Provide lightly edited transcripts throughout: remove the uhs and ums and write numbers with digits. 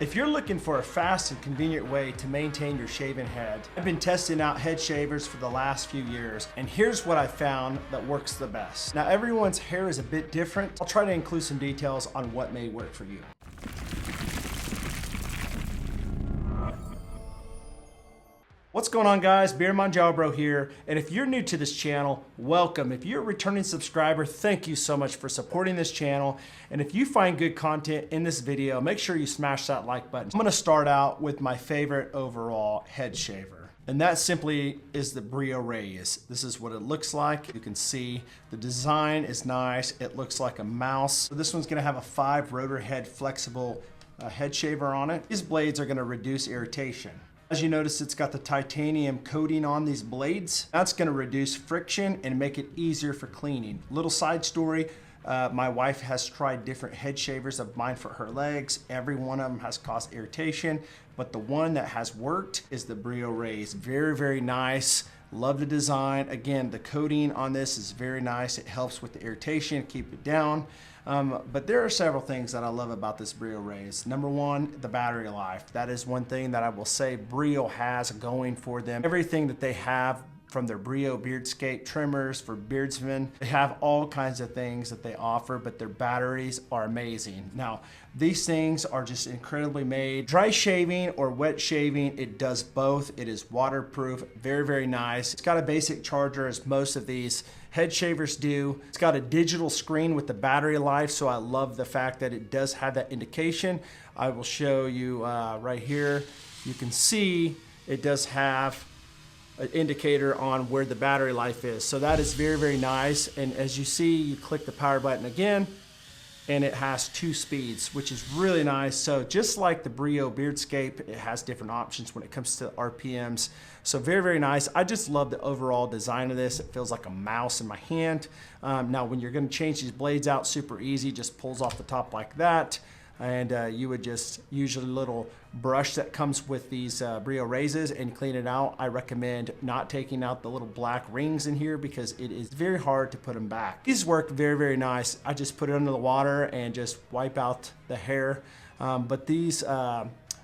If you're looking for a fast and convenient way to maintain your shaven head, I've been testing out head shavers for the last few years, and here's what I found that works the best. Now, everyone's hair is a bit different. I'll try to include some details on what may work for you. What's going on, guys? Brio Bro here, and if you're new to this channel, welcome. If you're a returning subscriber, thank you so much for supporting this channel, and if you find good content in this video, make sure you smash that like button. I'm going to start out with my favorite overall head shaver, and that simply is the Brio Raze. This is what it looks like. You can see the design is nice. It looks like a mouse. So this one's going to have a 5 rotor head flexible head shaver on it. These blades are going to reduce irritation. As you notice, it's got the titanium coating on these blades. That's going to reduce friction and make it easier for cleaning. Little side story, my wife has tried different head shavers of mine for her legs. Every one of them has caused irritation, but the one that has worked is the Brio Raze. Very, very nice. Love the design. Again, the coating on this is very nice. It helps with the irritation, keep it down. But there are several things that I love about this Brio Raze. Number one, the battery life. That is one thing that I will say Brio has going for them. Everything that they have from their Brio Beardscape trimmers for beardsmen, they have all kinds of things that they offer, but their batteries are amazing. Now, these things are just incredibly made. Dry shaving or wet shaving, it does both. It is waterproof, very, very nice. It's got a basic charger as most of these head shavers do. It's got a digital screen with the battery life, so I love the fact that it does have that indication. I will show you right here. You can see it does have an indicator on where the battery life is. So that is very, very nice. And as you see, you click the power button again, and it has 2 speeds, which is really nice. So just like the Brio Beardscape, it has different options when it comes to RPMs. So very, very nice. I just love the overall design of this. It feels like a mouse in my hand. Now, when you're gonna change these blades out, super easy, just pulls off the top like that. And you would just use a little brush that comes with these Brio Razes and clean it out. I recommend not taking out the little black rings in here because it is very hard to put them back. These work very, very nice. I just put it under the water and just wipe out the hair. But these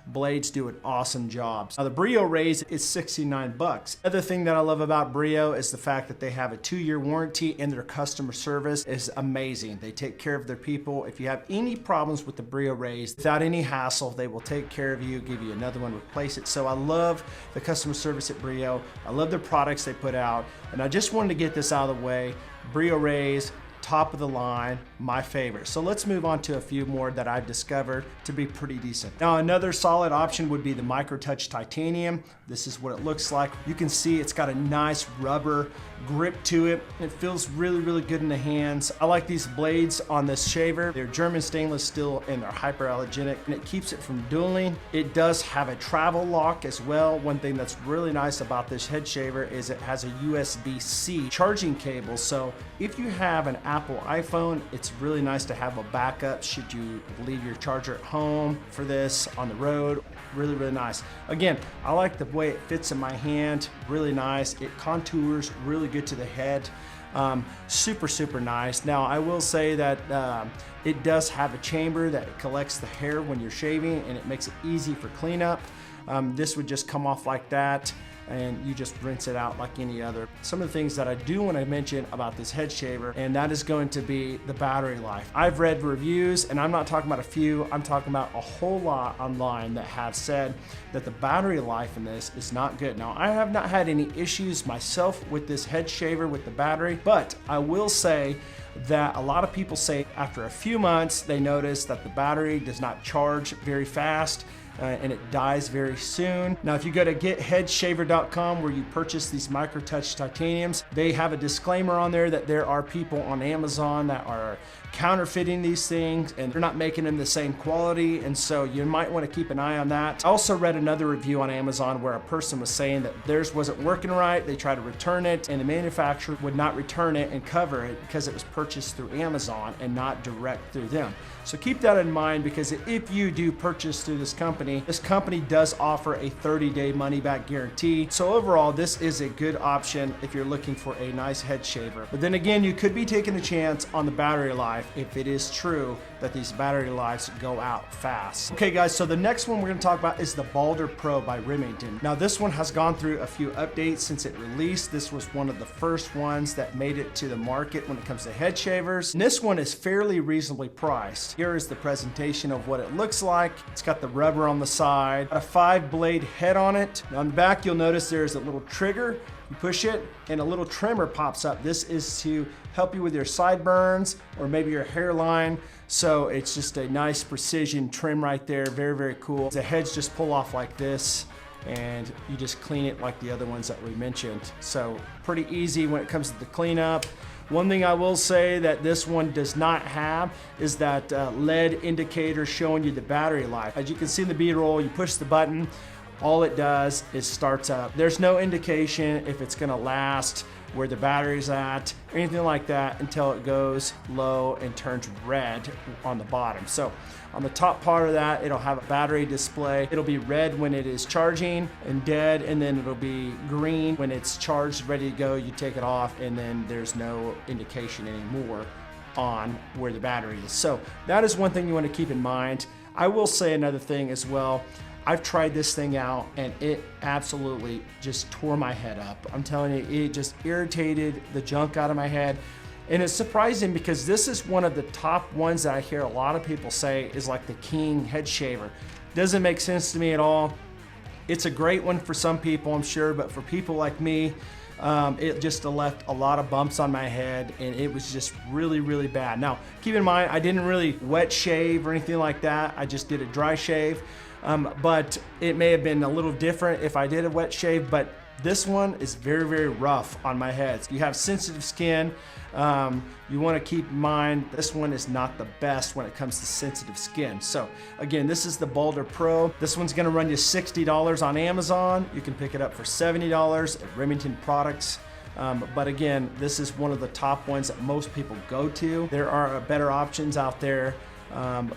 blades do an awesome job. Now, the Brio Raze is 69 bucks. Other thing that I love about Brio is the fact that they have a 2-year warranty, and their customer service is amazing. They take care of their people. If you have any problems with the Brio Raze, without any hassle, they will take care of you, give you another one, replace it. So I love the customer service at Brio. I love the products they put out, and I just wanted to get this out of the way. Brio Raze, top of the line, my favorite. So let's move on to a few more that I've discovered to be pretty decent. Now, another solid option would be the Microtouch Titanium. This is what it looks like. You can see it's got a nice rubber grip to it. It feels really, really good in the hands. I like these blades on this shaver. They're German stainless steel and they're hyperallergenic, and it keeps it from dueling. It does have a travel lock as well. One thing that's really nice about this head shaver is it has a USB-C charging cable. So if you have an Apple iPhone, it's really nice to have a backup should you leave your charger at home for this on the road. Really, really nice. Again, I like the way it fits in my hand. Really nice. It contours really good to the head. Super, super nice. Now, I will say that it does have a chamber that collects the hair when you're shaving, and it makes it easy for cleanup. This would just come off like that, and you just rinse it out like any other. Some of the things that I do want to mention about this head shaver, and that is going to be the battery life. I've read reviews, and I'm not talking about a few, I'm talking about a whole lot online that have said that the battery life in this is not good. Now, I have not had any issues myself with this head shaver with the battery, but I will say that a lot of people say after a few months, they notice that the battery does not charge very fast, and it dies very soon. Now, if you go to getheadshaver.com where you purchase these Microtouch Titaniums, they have a disclaimer on there that there are people on Amazon that are counterfeiting these things and they're not making them the same quality, and so you might want to keep an eye on that. I also read another review on Amazon where a person was saying that theirs wasn't working right. They tried to return it and the manufacturer would not return it and cover it because it was purchased through Amazon and not direct through them. So keep that in mind, because if you do purchase through this company does offer a 30-day money-back guarantee. So overall, this is a good option if you're looking for a nice head shaver. But then again, you could be taking a chance on the battery life if it is true that these battery lives go out fast. Okay guys, so the next one we're gonna talk about is the Balder Pro by Remington. Now this one has gone through a few updates since it released. This was one of the first ones that made it to the market when it comes to head shavers. And this one is fairly reasonably priced. Here is the presentation of what it looks like. It's got the rubber on the side, got a 5-blade head on it. Now on the back, you'll notice there's a little trigger. You push it and a little trimmer pops up. This is to help you with your sideburns or maybe your hairline. So it's just a nice precision trim right there. Very, very cool. The heads just pull off like this and you just clean it like the other ones that we mentioned. So pretty easy when it comes to the cleanup. One thing I will say that this one does not have is that LED indicator showing you the battery life. As you can see in the B-roll, you push the button, all it does is starts up. There's no indication if it's gonna last, where the battery's at, or anything like that until it goes low and turns red on the bottom. So on the top part of that, it'll have a battery display. It'll be red when it is charging and dead, and then it'll be green when it's charged, ready to go. You take it off, and then there's no indication anymore on where the battery is. So that is one thing you want to keep in mind. I will say another thing as well. I've tried this thing out and it absolutely just tore my head up. I'm telling you, it just irritated the junk out of my head. And it's surprising because this is one of the top ones that I hear a lot of people say is like the king head shaver. Doesn't make sense to me at all. It's a great one for some people, I'm sure, but for people like me, it just left a lot of bumps on my head and it was just really, really bad. Now, keep in mind, I didn't really wet shave or anything like that. I just did a dry shave. But it may have been a little different if I did a wet shave, but this one is very, very rough on my head. You have sensitive skin. You want to keep in mind this one is not the best when it comes to sensitive skin. So again, this is the Balder Pro. This one's going to run you $60 on Amazon. You can pick it up for $70 at Remington Products. But again, this is one of the top ones that most people go to. There are better options out there.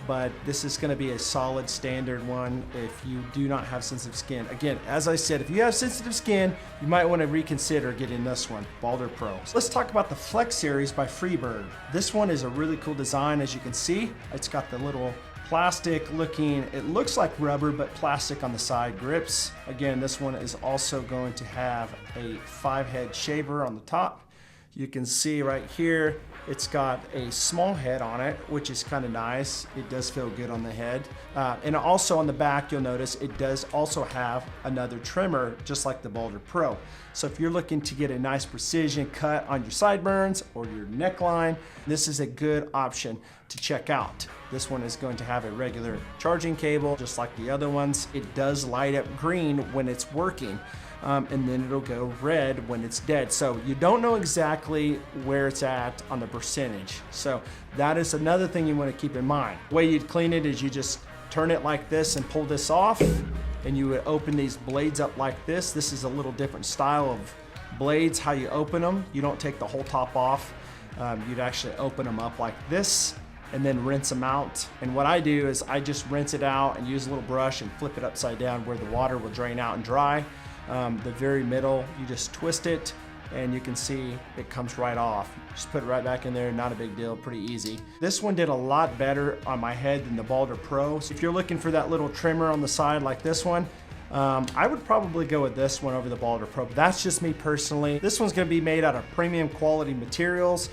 But this is going to be a solid standard one if you do not have sensitive skin. Again, as I said, if you have sensitive skin, you might want to reconsider getting this one, Balder Pro. So let's talk about the Flex series by Freebird. This one is a really cool design. As you can see, it's got the little plastic looking, it looks like rubber, but plastic on the side grips. Again, this one is also going to have a 5-head shaver on the top. You can see right here, it's got a small head on it, which is kind of nice. It does feel good on the head. And also on the back, you'll notice it does also have another trimmer, just like the Balder Pro. So if you're looking to get a nice precision cut on your sideburns or your neckline, this is a good option to check out. This one is going to have a regular charging cable, just like the other ones. It does light up green when it's working. And then it'll go red when it's dead. So you don't know exactly where it's at on the percentage. So that is another thing you want to keep in mind. The way you'd clean it is you just turn it like this and pull this off, and you would open these blades up like this. This is a little different style of blades, how you open them. You don't take the whole top off. You'd actually open them up like this and then rinse them out. And what I do is I just rinse it out and use a little brush and flip it upside down where the water will drain out and dry. The very middle, you just twist it and you can see it comes right off. Just put it right back in there, not a big deal, pretty easy. This one did a lot better on my head than the Balder Pro. So if you're looking for that little trimmer on the side like this one, I would probably go with this one over the Balder Pro, but that's just me personally. This one's gonna be made out of premium quality materials.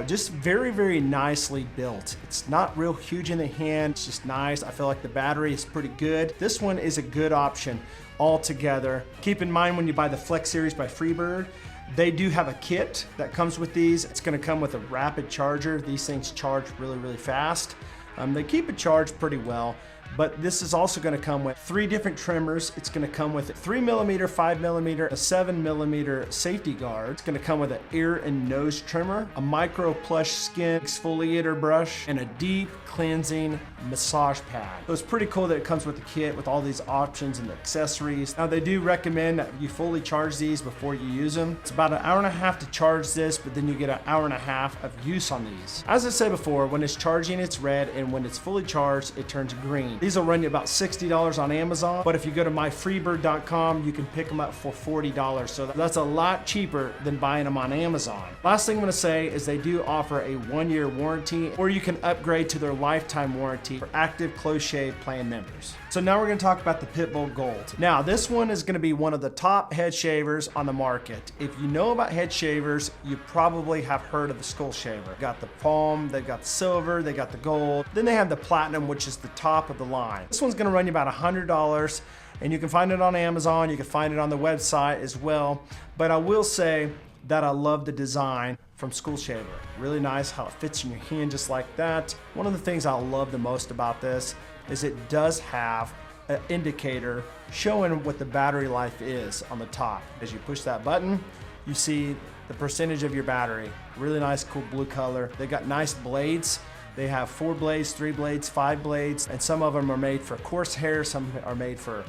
Just very, very nicely built. It's not real huge in the hand, it's just nice. I feel like the battery is pretty good. This one is a good option altogether. Keep in mind when you buy the Flex series by Freebird, they do have a kit that comes with these. It's gonna come with a rapid charger. These things charge really, really fast. They keep it charged pretty well. But this is also going to come with 3 different trimmers. It's going to come with a 3mm, 5mm, a 7mm safety guard. It's going to come with an ear and nose trimmer, a micro plush skin exfoliator brush, and a deep cleansing massage pad. So it's pretty cool that it comes with the kit with all these options and accessories. Now they do recommend that you fully charge these before you use them. It's about 1.5 hours to charge this, but then you get 1.5 hours of use on these. As I said before, when it's charging, it's red, and when it's fully charged, it turns green. These will run you about $60 on Amazon, but if you go to myfreebird.com, you can pick them up for $40. So that's a lot cheaper than buying them on Amazon. Last thing I'm gonna say is they do offer a 1-year warranty, or you can upgrade to their lifetime warranty for active close shave plan members. So now we're gonna talk about the Pitbull Gold. Now this one is gonna be one of the top head shavers on the market. If you know about head shavers, you probably have heard of the Skull Shaver. They got the palm, they got the silver, they got the gold, then they have the platinum, which is the top of the line. This one's gonna run you about $100, and you can find it on Amazon, you can find it on the website as well. But I will say that I love the design from Skull Shaver. Really nice how it fits in your hand just like that. One of the things I love the most about this is it does have an indicator showing what the battery life is on the top. As you push that button, you see the percentage of your battery. Really nice, cool blue color. They got nice blades. They have 4 blades, 3 blades, 5 blades, and some of them are made for coarse hair, some are made for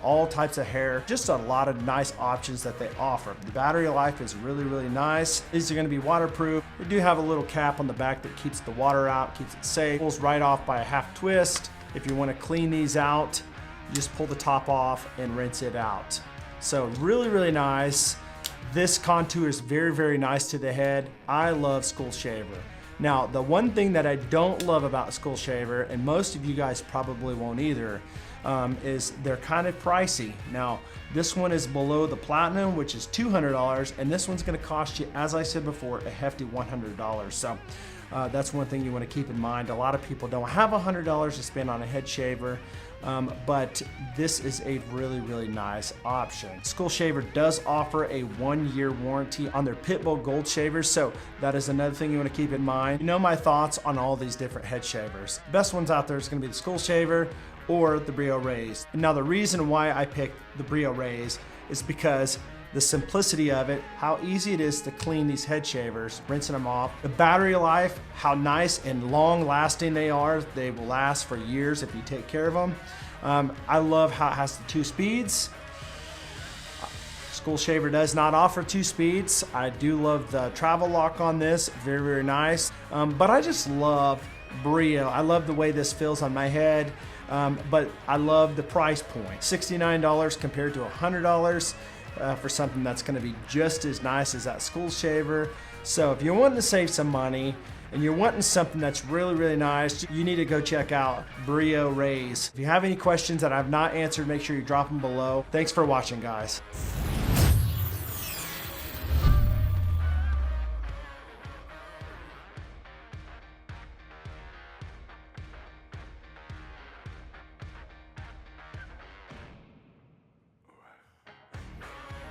all types of hair. Just a lot of nice options that they offer. The battery life is really, really nice. These are gonna be waterproof. They do have a little cap on the back that keeps the water out, keeps it safe. Pulls right off by a half twist. If you wanna clean these out, you just pull the top off and rinse it out. So really, really nice. This contour is very, very nice to the head. I love Skull Shaver. Now, the one thing that I don't love about Skull Shaver, and most of you guys probably won't either, is they're kind of pricey. Now, this one is below the platinum, which is $200, and this one's gonna cost you, as I said before, a hefty $100. So that's one thing you wanna keep in mind. A lot of people don't have $100 to spend on a head shaver, but this is a really, really nice option. Skull Shaver does offer a 1-year warranty on their Pitbull Gold shavers, so that is another thing you want to keep in mind. You know my thoughts on all these different head shavers. The best ones out there is going to be the Skull Shaver or the Brio Raze. And now the reason why I picked the Brio Raze is because the simplicity of it, how easy it is to clean these head shavers, rinsing them off. The battery life, how nice and long lasting they are. They will last for years if you take care of them. I love how it has the 2 speeds. Skull Shaver does not offer 2 speeds. I do love the travel lock on this, very, very nice. But I just love Brio. I love the way this feels on my head. But I love the price point. $69 compared to $100. For something that's going to be just as nice as that Skull Shaver. So if you're wanting to save some money and you're wanting something that's really, really nice, you need to go check out Brio Raze. If you have any questions that I've not answered, make sure you drop them below. Thanks for watching, guys.